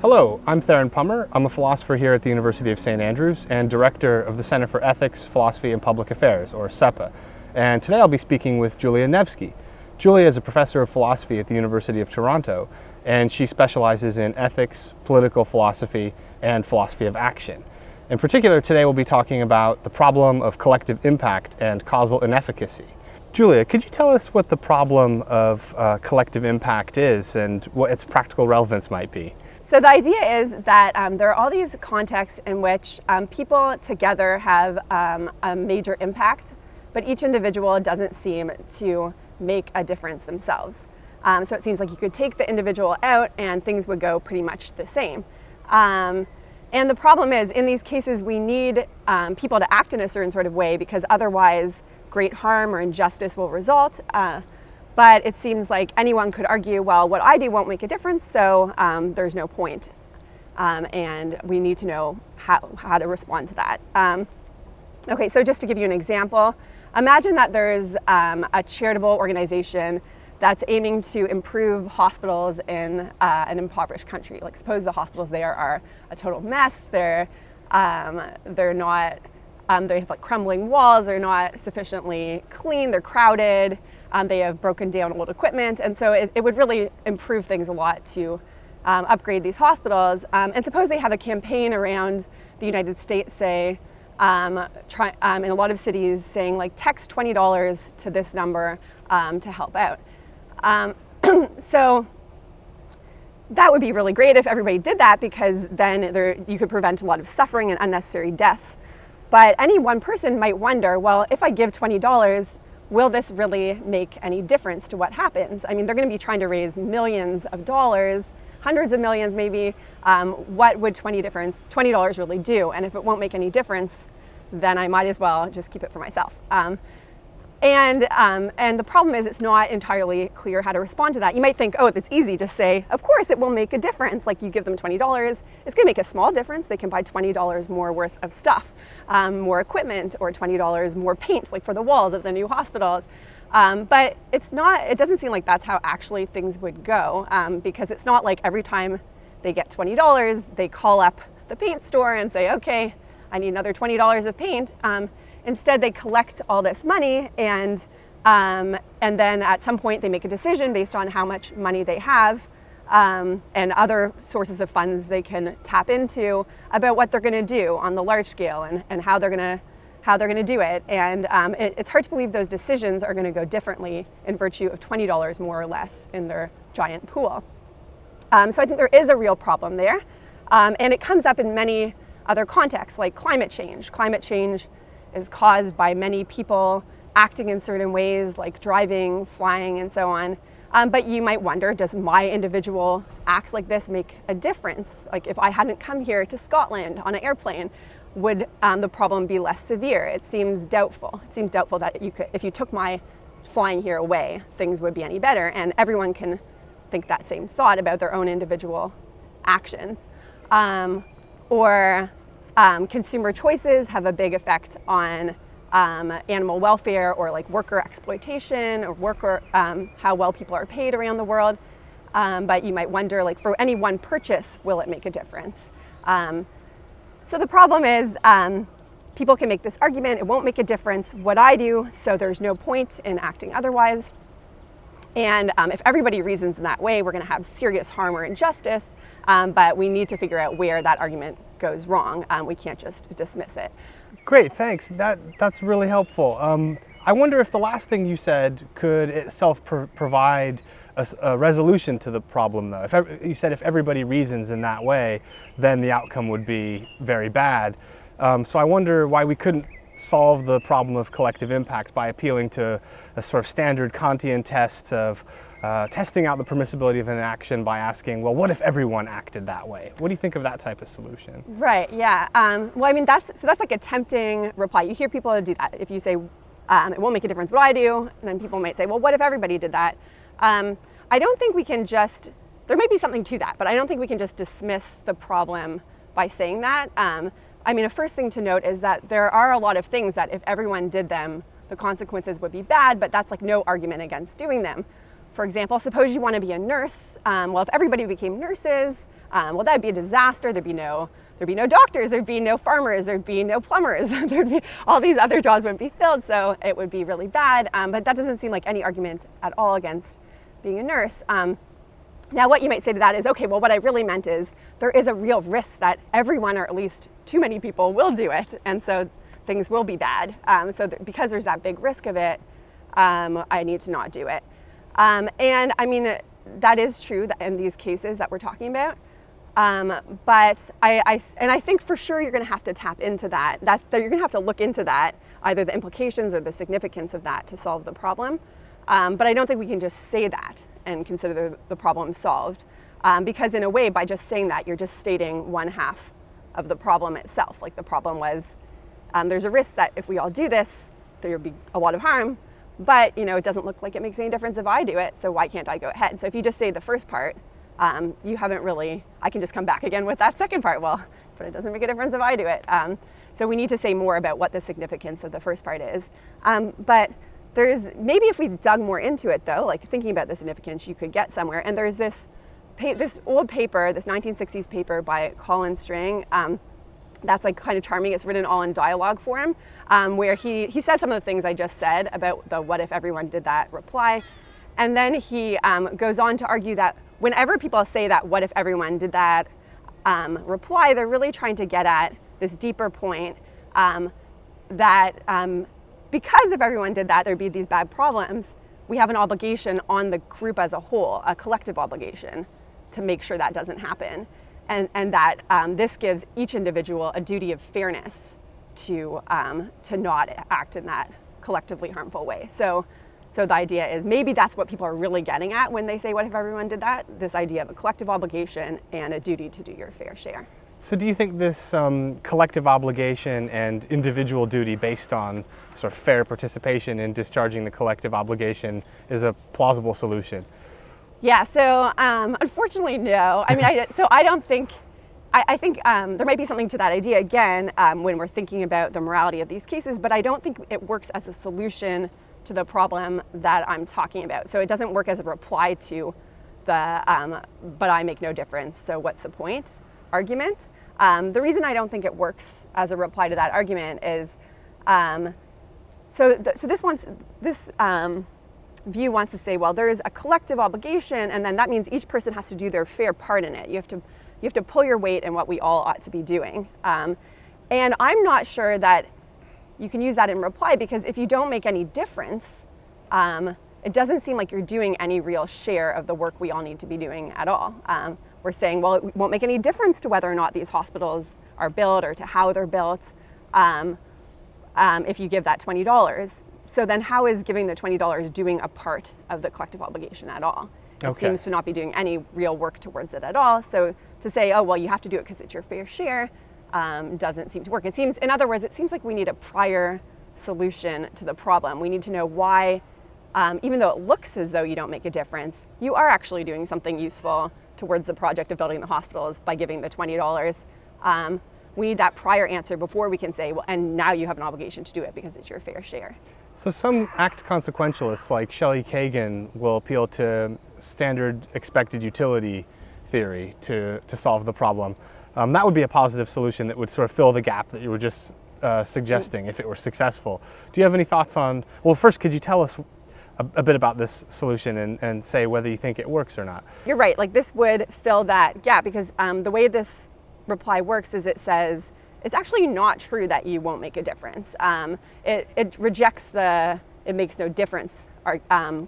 Hello, I'm Theron Pummer. I'm a philosopher here at the University of St. Andrews and director of the Center for Ethics, Philosophy, and Public Affairs, or CEPPA. And today I'll be speaking with Julia Nefsky. Julia is a professor of philosophy at the University of Toronto, and she specializes in ethics, political philosophy, and philosophy of action. In particular, today we'll be talking about the problem of collective impact and causal inefficacy. Julia, could you tell us what the problem of collective impact is and what its practical relevance might be? So the idea is that there are all these contexts in which people together have a major impact, but each individual doesn't seem to make a difference themselves. So it seems like you could take the individual out and things would go pretty much the same. And the problem is, in these cases, we need people to act in a certain sort of way because otherwise great harm or injustice will result. But it seems like anyone could argue, well, what I do won't make a difference, so there's no point. And we need to know how to respond to that. Okay, so just to give you an example, imagine that there's a charitable organization that's aiming to improve hospitals in an impoverished country. Like suppose the hospitals there are a total mess, they're not, they have like crumbling walls, they're not sufficiently clean, they're crowded, they have broken down old equipment, and so it would really improve things a lot to upgrade these hospitals. And suppose they have a campaign around the United States, say, in a lot of cities saying like text $20 to this number to help out. So that would be really great if everybody did that, because then you could prevent a lot of suffering and unnecessary deaths. But any one person might wonder, well, if I give $20, will this really make any difference to what happens? I mean, they're going to be trying to raise millions of dollars, hundreds of millions maybe. What would $20 really do? And if it won't make any difference, then I might as well just keep it for myself. And the problem is it's not entirely clear how to respond to that. You might think, oh, it's easy to say, of course it will make a difference. Like you give them $20, it's going to make a small difference. They can buy $20 more worth of stuff, more equipment, or $20 more paint, like for the walls of the new hospitals. But it doesn't seem like that's how actually things would go, because it's not like every time they get $20, they call up the paint store and say, okay, I need another $20 of paint. Instead, they collect all this money and then at some point they make a decision based on how much money they have and other sources of funds they can tap into about what they're going to do on the large scale and how they're going to do it. And it's hard to believe those decisions are going to go differently in virtue of $20 more or less in their giant pool. So I think there is a real problem there, and it comes up in many other contexts like climate change. Climate change is caused by many people acting in certain ways, like driving, flying, and so on. But you might wonder, does my individual acts like this make a difference? Like if I hadn't come here to Scotland on an airplane, would the problem be less severe? It seems doubtful. It seems doubtful that if you took my flying here away, things would be any better. And everyone can think that same thought about their own individual actions. Consumer choices have a big effect on animal welfare or like worker exploitation or how well people are paid around the world. But you might wonder, like for any one purchase, will it make a difference? So the problem is people can make this argument, it won't make a difference what I do, so there's no point in acting otherwise. And if everybody reasons in that way, we're going to have serious harm or injustice, but we need to figure out where that argument goes wrong. We can't just dismiss it. Great, thanks. That's really helpful. I wonder if the last thing you said could itself provide a resolution to the problem, though. You said if everybody reasons in that way, then the outcome would be very bad. So I wonder why we couldn't solve the problem of collective impact by appealing to a sort of standard Kantian test of testing out the permissibility of an action by asking, well, what if everyone acted that way? What do you think of that type of solution? Right, yeah. Well, I mean, that's like a tempting reply. You hear people do that. If you say, it won't make a difference what I do, and then people might say, well, what if everybody did that? I don't think we can there may be something to that, but I don't think we can just dismiss the problem by saying that. I mean, a first thing to note is that there are a lot of things that if everyone did them, the consequences would be bad, but that's like no argument against doing them. For example, suppose you want to be a nurse. Well, if everybody became nurses, Well, that'd be a disaster. There'd be no doctors, there'd be no farmers, there'd be no plumbers, there'd be all these other jobs wouldn't be filled, so it would be really bad. But that doesn't seem like any argument at all against being a nurse. Now, what you might say to that is, okay, well, what I really meant is there is a real risk that everyone, or at least too many people, will do it, and so things will be bad. Because there's that big risk of it, I need to not do it. And I mean, that is true in these cases that we're talking about. But I think for sure you're going to have to tap into that. You're going to have to look into that, either the implications or the significance of that to solve the problem. But I don't think we can just say that and consider the problem solved. Because in a way, by just saying that, you're just stating one half of the problem itself. Like the problem was, there's a risk that if we all do this, there will be a lot of harm. But it doesn't look like it makes any difference if I do it, so why can't I go ahead? So if you just say the first part, you haven't really, I can just come back again with that second part. Well, but it doesn't make a difference if I do it. So we need to say more about what the significance of the first part is. But maybe if we dug more into it though, like thinking about the significance, you could get somewhere. And there's this old paper, this 1960s paper by Colin Strang, that's like kind of charming. It's written all in dialogue form, where he says some of the things I just said about the what if everyone did that reply. And then he goes on to argue that whenever people say that what if everyone did that reply, they're really trying to get at this deeper point that because if everyone did that, there'd be these bad problems. We have an obligation on the group as a whole, a collective obligation, to make sure that doesn't happen. And that this gives each individual a duty of fairness to not act in that collectively harmful way. So the idea is maybe that's what people are really getting at when they say, what if everyone did that? This idea of a collective obligation and a duty to do your fair share. So do you think this collective obligation and individual duty based on sort of fair participation in discharging the collective obligation is a plausible solution? Yeah, so unfortunately, no. I mean, I don't think, I think there might be something to that idea again when we're thinking about the morality of these cases, but I don't think it works as a solution to the problem that I'm talking about. So it doesn't work as a reply to the but I make no difference, so what's the point argument. The reason I don't think it works as a reply to that argument is, this view wants to say, well, there's a collective obligation, and then that means each person has to do their fair part in it. You have to pull your weight in what we all ought to be doing. And I'm not sure that you can use that in reply, because if you don't make any difference, it doesn't seem like you're doing any real share of the work we all need to be doing at all. We're saying, well, it won't make any difference to whether or not these hospitals are built or to how they're built if you give that $20. So then how is giving the $20 doing a part of the collective obligation at all? It seems to not be doing any real work towards it at all. So to say, oh, well, you have to do it because it's your fair share doesn't seem to work. It seems, in other words, it seems like we need a prior solution to the problem. We need to know why, even though it looks as though you don't make a difference, you are actually doing something useful towards the project of building the hospitals by giving the $20. We need that prior answer before we can say, well, and now you have an obligation to do it because it's your fair share. So some act consequentialists like Shelley Kagan will appeal to standard expected utility theory to solve the problem. That would be a positive solution that would sort of fill the gap that you were just suggesting if it were successful. Do you have any thoughts on, well, first, could you tell us a bit about this solution and say whether you think it works or not? You're right, like this would fill that gap, because the way this reply works is it says, it's actually not true that you won't make a difference. It rejects the it makes no difference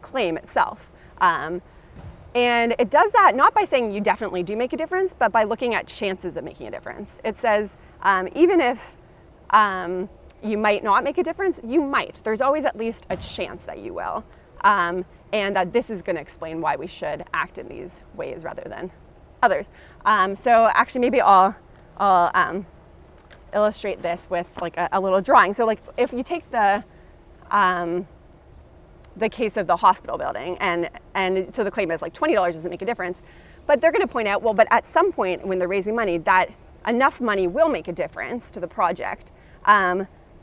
claim itself. And it does that not by saying you definitely do make a difference, but by looking at chances of making a difference. It says even if you might not make a difference, you might. There's always at least a chance that you will. And that this is going to explain why we should act in these ways rather than others. So actually maybe I'll illustrate this with like a little drawing. So like if you take the case of the hospital building, and so the claim is like $20 doesn't make a difference, but they're going to point out, well, but at some point when they're raising money, that enough money will make a difference to the project.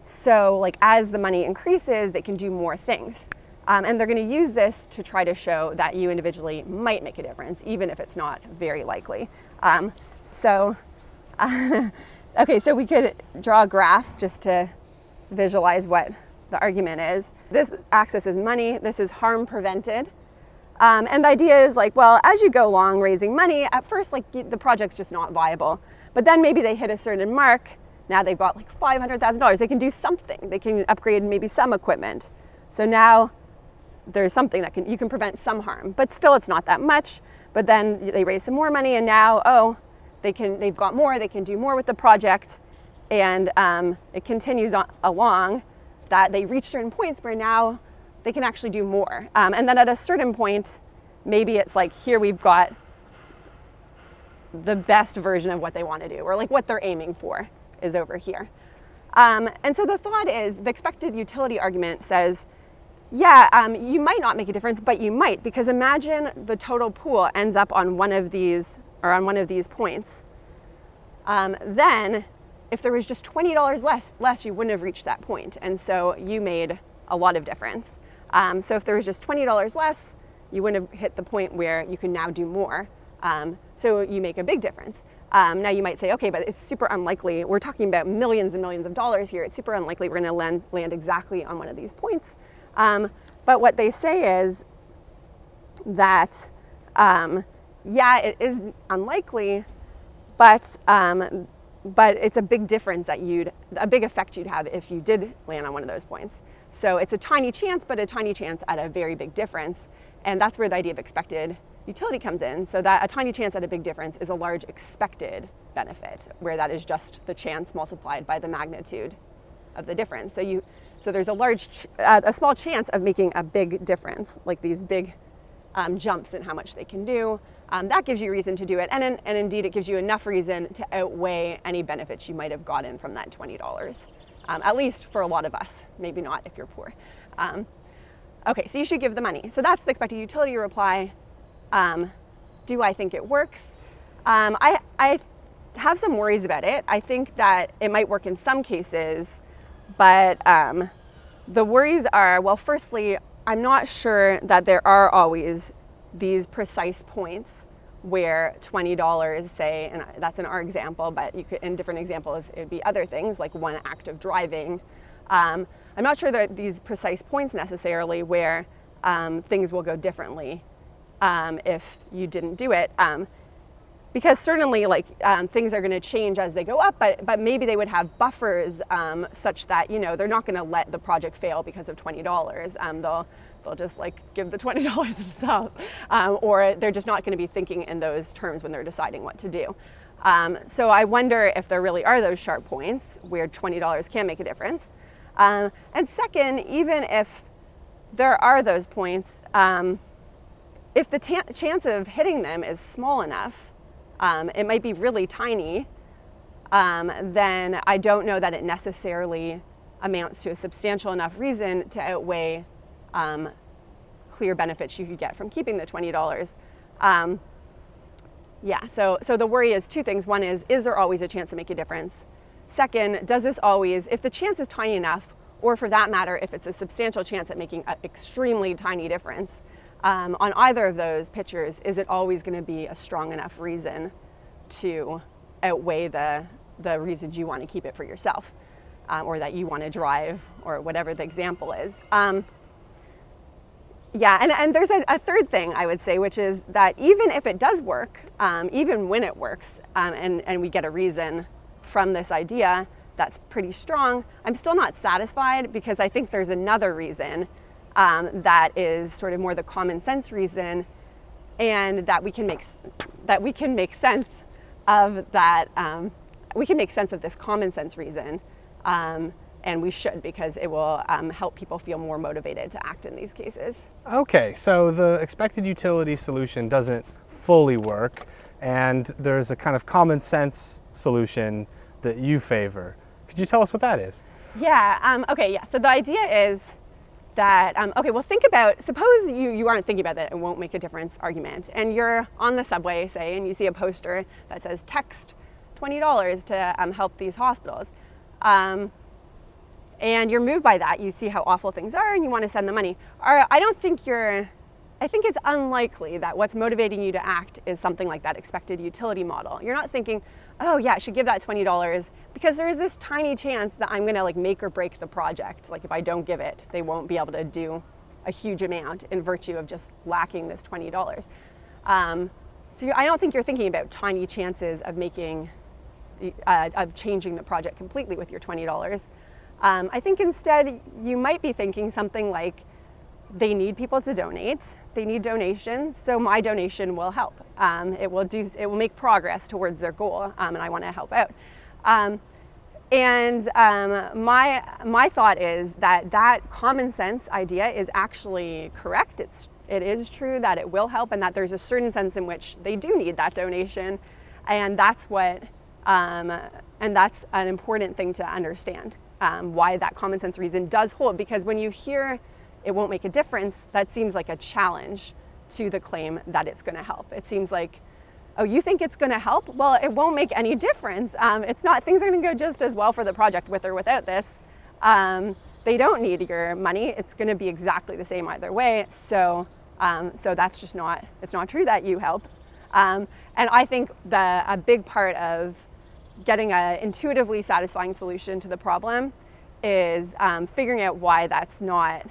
So like as the money increases, they can do more things. And they're going to use this to try to show that you individually might make a difference, even if it's not very likely. Okay, so we could draw a graph just to visualize what the argument is. This axis is money, this is harm prevented. And the idea is like, well, as you go along raising money, at first, like the project's just not viable. But then maybe they hit a certain mark. Now they've got like $500,000. They can do something. They can upgrade maybe some equipment. So now there's something that you can prevent some harm. But still, it's not that much. But then they raise some more money, and now, they've got more. They can do more with the project, and it continues along. That they reach certain points where now they can actually do more. And then at a certain point, maybe it's like, here we've got the best version of what they want to do, or like what they're aiming for is over here. And so the thought is, the expected utility argument says, yeah, you might not make a difference, but you might, because imagine the total pool ends up on one of these, or on one of these points. Then if there was just $20 less, you wouldn't have reached that point. And so you made a lot of difference. So if there was just $20 less, you wouldn't have hit the point where you can now do more. So you make a big difference. Now you might say, okay, but it's super unlikely. We're talking about millions and millions of dollars here. It's super unlikely we're going to land exactly on one of these points. But what they say is that, yeah, it is unlikely, but it's a big difference a big effect you'd have if you did land on one of those points. So it's a tiny chance, but a tiny chance at a very big difference. And that's where the idea of expected utility comes in. So that a tiny chance at a big difference is a large expected benefit, where that is just the chance multiplied by the magnitude of the difference. So there's a small chance of making a big difference, like these big jumps in how much they can do. That gives you reason to do it, and indeed it gives you enough reason to outweigh any benefits you might have gotten from that $20, at least for a lot of us, maybe not if you're poor. Okay, so you should give the money. So that's the expected utility reply. Do I think it works? I have some worries about it. I think that it might work in some cases, but the worries are, well, firstly, I'm not sure that there are always these precise points where $20, say, and that's in our example, but you could, in different examples, it would be other things like one act of driving. I'm not sure that these precise points necessarily where things will go differently if you didn't do it. Because certainly things are going to change as they go up, but maybe they would have buffers such that, they're not going to let the project fail because of $20. They'll just give the $20 themselves, or they're just not going to be thinking in those terms when they're deciding what to do. So I wonder if there really are those sharp points where $20 can make a difference. And second, even if there are those points, if the chance of hitting them is small enough, it might be really tiny, then I don't know that it necessarily amounts to a substantial enough reason to outweigh clear benefits you could get from keeping the $20. So the worry is two things. One is there always a chance to make a difference? Second, does this always, if the chance is tiny enough, or for that matter, if it's a substantial chance at making an extremely tiny difference, on either of those pictures, is it always going to be a strong enough reason to outweigh the reasons you want to keep it for yourself, or that you want to drive, or whatever the example is? And there's a third thing I would say, which is that even if it does work, even when it works, and we get a reason from this idea that's pretty strong, I'm still not satisfied, because I think there's another reason that is sort of more the common sense reason, and that we can make sense of that. We can make sense of this common sense reason, and we should, because it will help people feel more motivated to act in these cases. Okay, so the expected utility solution doesn't fully work, and there's a kind of common sense solution that you favor. Could you tell us what that is? So the idea is that, think about, suppose you aren't thinking about that it won't make a difference argument, and you're on the subway, say, and you see a poster that says text $20 to help these hospitals. and you're moved by that. You see how awful things are and you want to send the money. I think it's unlikely that what's motivating you to act is something like that expected utility model. You're not thinking, oh yeah, I should give that $20 because there is this tiny chance that I'm gonna like make or break the project. Like if I don't give it, they won't be able to do a huge amount in virtue of just lacking this $20. So I don't think you're thinking about tiny chances of of changing the project completely with your $20. I think instead you might be thinking something like, they need people to donate. They need donations, so my donation will help. It will make progress towards their goal, and I want to help out. My thought is that common sense idea is actually correct. It is true that it will help, and that there's a certain sense in which they do need that donation, and that's an important thing to understand. Why that common sense reason does hold, because when you hear it won't make a difference, that seems like a challenge to the claim that it's going to help. It seems like, oh, you think it's going to help? Well, it won't make any difference. It's not. Things are going to go just as well for the project with or without this. They don't need your money. It's going to be exactly the same either way. So that's just not. It's not true that you help. And I think a big part of getting an intuitively satisfying solution to the problem is figuring out why that's not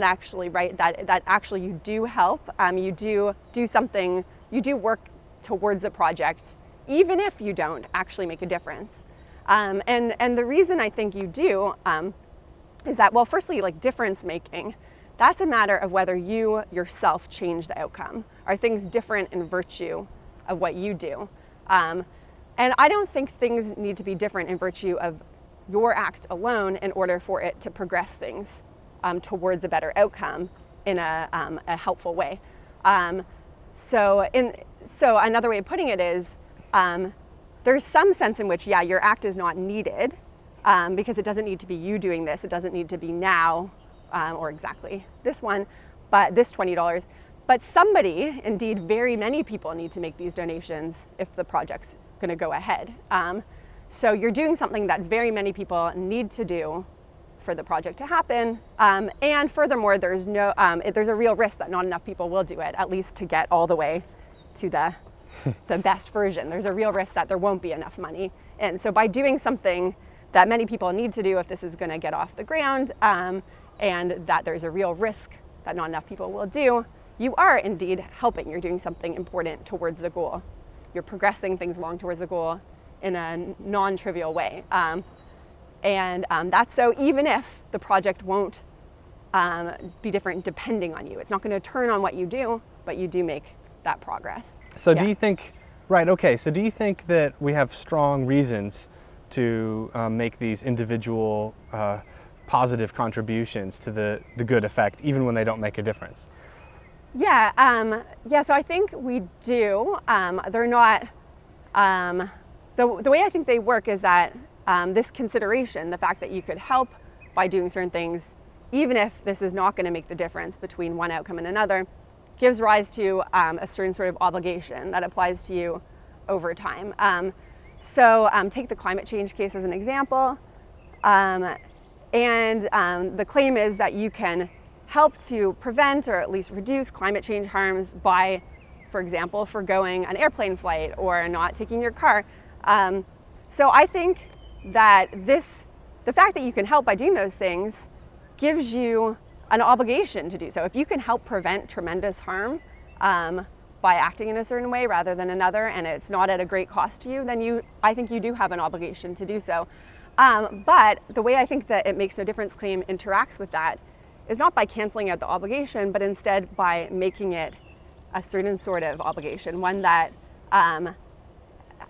actually right, that actually you do help, you do something, you do work towards a project, even if you don't actually make a difference. And the reason I think you do is that, well, firstly, like difference making, that's a matter of whether you yourself change the outcome. Are things different in virtue of what you do? And I don't think things need to be different in virtue of your act alone in order for it to progress things towards a better outcome in a helpful way. So another way of putting it is there's some sense in which, yeah, your act is not needed because it doesn't need to be you doing this. It doesn't need to be now or exactly this one, but this $20. But somebody, indeed very many people, need to make these donations if the project's going to go ahead. So you're doing something that very many people need to do for the project to happen, and furthermore, there's a real risk that not enough people will do it, at least to get all the way to the best version. There's a real risk that there won't be enough money, and so by doing something that many people need to do if this is going to get off the ground, and that there's a real risk that not enough people will do, you are indeed helping. You're doing something important towards the goal. You're progressing things along towards the goal in a non-trivial way. And that's so even if the project won't be different depending on you. It's not going to turn on what you do, but you do make that progress. So do you think, so do you think that we have strong reasons to make these individual positive contributions to the good effect, even when they don't make a difference? Yeah, so I think we do. They're not, the way I think they work is that this consideration, the fact that you could help by doing certain things, even if this is not going to make the difference between one outcome and another, gives rise to a certain sort of obligation that applies to you over time. Take the climate change case as an example. The claim is that you can help to prevent or at least reduce climate change harms by, for example, forgoing an airplane flight or not taking your car. So I think that the fact that you can help by doing those things gives you an obligation to do so. If you can help prevent tremendous harm by acting in a certain way rather than another, and it's not at a great cost to you, then I think you do have an obligation to do so. But the way I think that it makes no difference claim interacts with that is not by canceling out the obligation, but instead by making it a certain sort of obligation, one that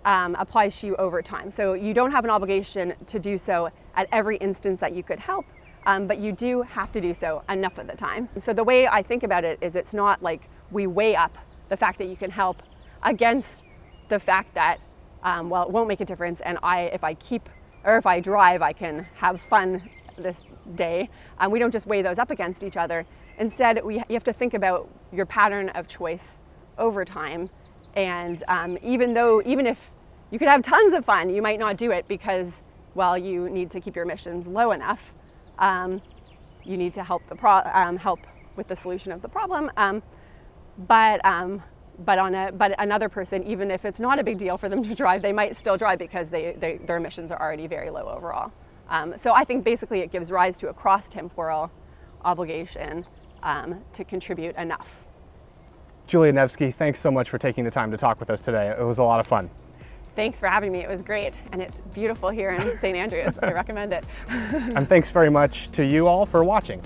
applies to you over time. So you don't have an obligation to do so at every instance that you could help, but you do have to do so enough of the time. So the way I think about it is it's not like we weigh up the fact that you can help against the fact that, it won't make a difference, and if I drive, I can have fun this day. We don't just weigh those up against each other. Instead, you have to think about your pattern of choice over time. And even if you could have tons of fun, you might not do it because well, you need to keep your emissions low enough. You need to help help with the solution of the problem. But another person, even if it's not a big deal for them to drive, they might still drive because their emissions are already very low overall. So I think basically it gives rise to a cross-temporal obligation to contribute enough. Julia Nefsky, thanks so much for taking the time to talk with us today. It was a lot of fun. Thanks for having me. It was great. And it's beautiful here in St. Andrews. I recommend it. And thanks very much to you all for watching.